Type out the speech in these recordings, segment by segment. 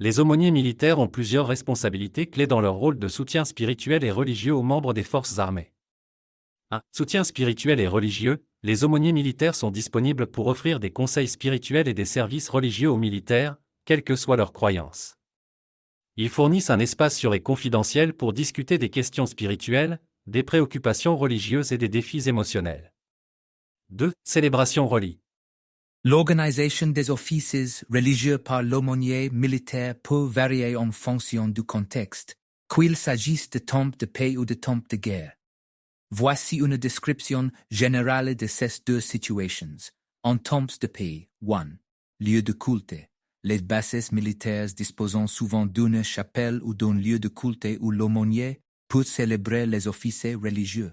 Les aumôniers militaires ont plusieurs responsabilités clés dans leur rôle de soutien spirituel et religieux aux membres des forces armées. 1. Soutien spirituel et religieux. Les aumôniers militaires sont disponibles pour offrir des conseils spirituels et des services religieux aux militaires, quelles que soient leurs croyances. Ils fournissent un espace sûr et confidentiel pour discuter des questions spirituelles, des préoccupations religieuses et des défis émotionnels. 2. Célébration relie. L'organisation des offices religieux par l'aumônier militaire peut varier en fonction du contexte, qu'il s'agisse de temps de paix ou de temps de guerre. Voici une description générale de ces deux situations. En temps de paix, 1. Lieu de culte. Les bases militaires disposant souvent d'une chapelle ou d'un lieu de culte où l'aumônier peut célébrer les offices religieux.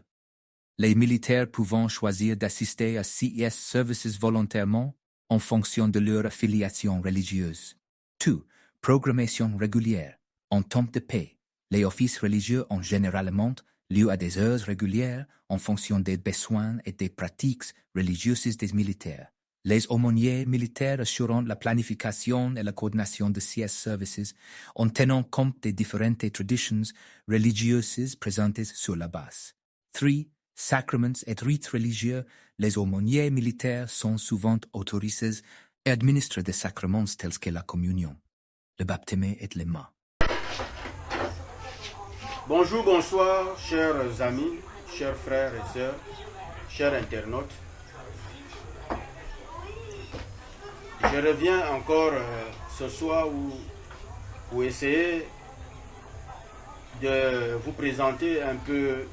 Les militaires pouvant choisir d'assister à ces services volontairement en fonction de leur affiliation religieuse. 2. Programmation régulière. En temps de paix, les offices religieux ont généralement lieu à des heures régulières en fonction des besoins et des pratiques religieuses des militaires. Les aumôniers militaires assurant la planification et la coordination de ces services en tenant compte des différentes traditions religieuses présentes sur la base. 3. Sacraments et rites religieux. Les aumôniers militaires sont souvent autorisés et administrent des sacrements tels que la communion, le baptême et les mains. Bonjour, bonsoir, chers amis, chers frères et sœurs, chers internautes. Je reviens encore ce soir pour essayer de vous présenter un peu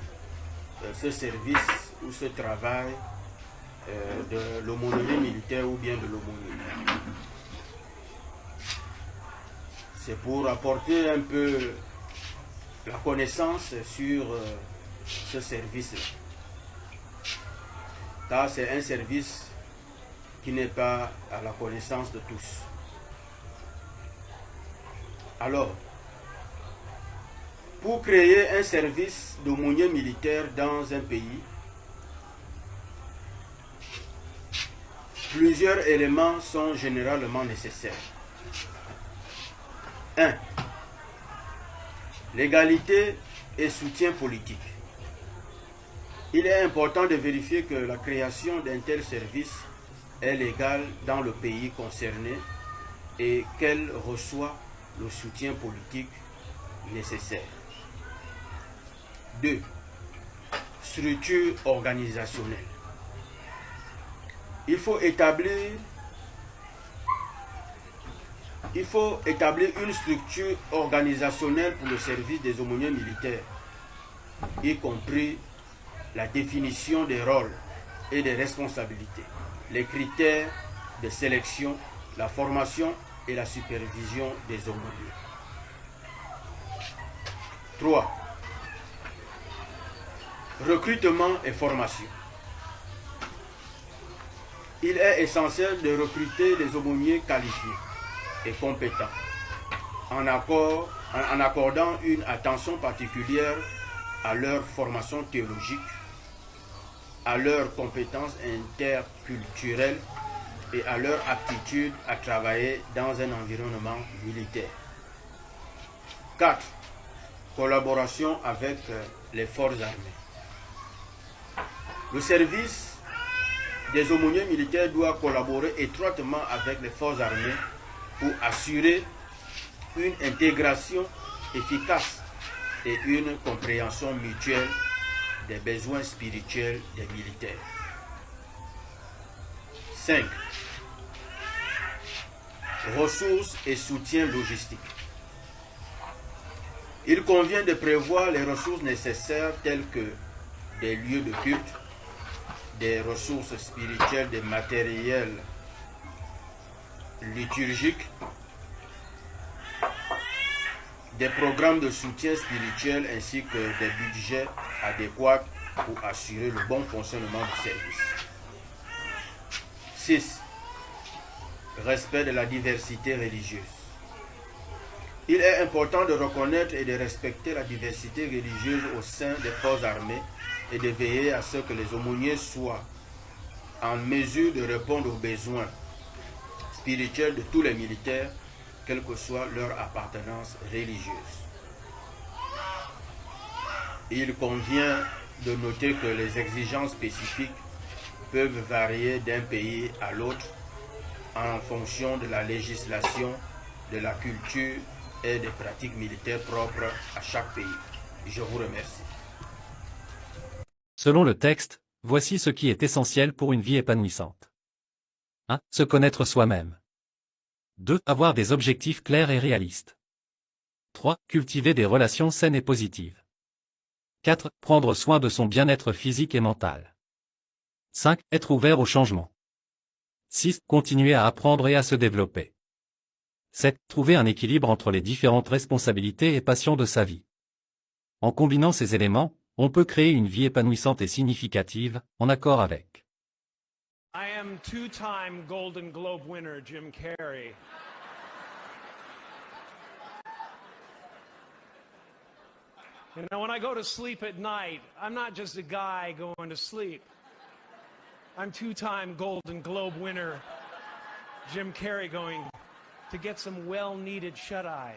ce service ou ce travail de l'aumônerie militaire ou bien de l'aumônerie. C'est pour apporter un peu la connaissance sur ce service-là. Car c'est un service qui n'est pas à la connaissance de tous. Alors, pour créer un service d'aumônier militaire dans un pays, plusieurs éléments sont généralement nécessaires. 1. L'égalité et soutien politique. Il est important de vérifier que la création d'un tel service est légale dans le pays concerné et qu'elle reçoit le soutien politique nécessaire. 2. Structure organisationnelle. Il faut établir une structure organisationnelle pour le service des aumôniers militaires, y compris la définition des rôles et des responsabilités, les critères de sélection, la formation et la supervision des aumôniers. 3. Recrutement et formation. Il est essentiel de recruter des aumôniers qualifiés et compétents, en accordant une attention particulière à leur formation théologique, à leurs compétences interculturelles et à leur aptitude à travailler dans un environnement militaire. 4. Collaboration avec les forces armées. Le service des aumôniers militaires doit collaborer étroitement avec les forces armées pour assurer une intégration efficace et une compréhension mutuelle des besoins spirituels des militaires. 5. Ressources et soutien logistique. Il convient de prévoir les ressources nécessaires telles que des lieux de culte, des ressources spirituelles, des matériels liturgiques, des programmes de soutien spirituel ainsi que des budgets adéquats pour assurer le bon fonctionnement du service. 6. Respect de la diversité religieuse. Il est important de reconnaître et de respecter la diversité religieuse au sein des forces armées et de veiller à ce que les aumôniers soient en mesure de répondre aux besoins spirituels de tous les militaires quelle que soit leur appartenance religieuse. Il convient de noter que les exigences spécifiques peuvent varier d'un pays à l'autre en fonction de la législation, de la culture et des pratiques militaires propres à chaque pays. Je vous remercie. Selon le texte, voici ce qui est essentiel pour une vie épanouissante. 1. Se connaître soi-même. 2. Avoir des objectifs clairs et réalistes. 3. Cultiver des relations saines et positives. 4. Prendre soin de son bien-être physique et mental. 5. Être ouvert au changement. 6. Continuer à apprendre et à se développer. 7. Trouver un équilibre entre les différentes responsabilités et passions de sa vie. En combinant ces éléments, on peut créer une vie épanouissante et significative, en accord avec. I am two-time Golden Globe winner Jim Carrey. You know, when I go to sleep at night, I'm not just a guy going to sleep. I'm two-time Golden Globe winner Jim Carrey going to get some well-needed shut-eye.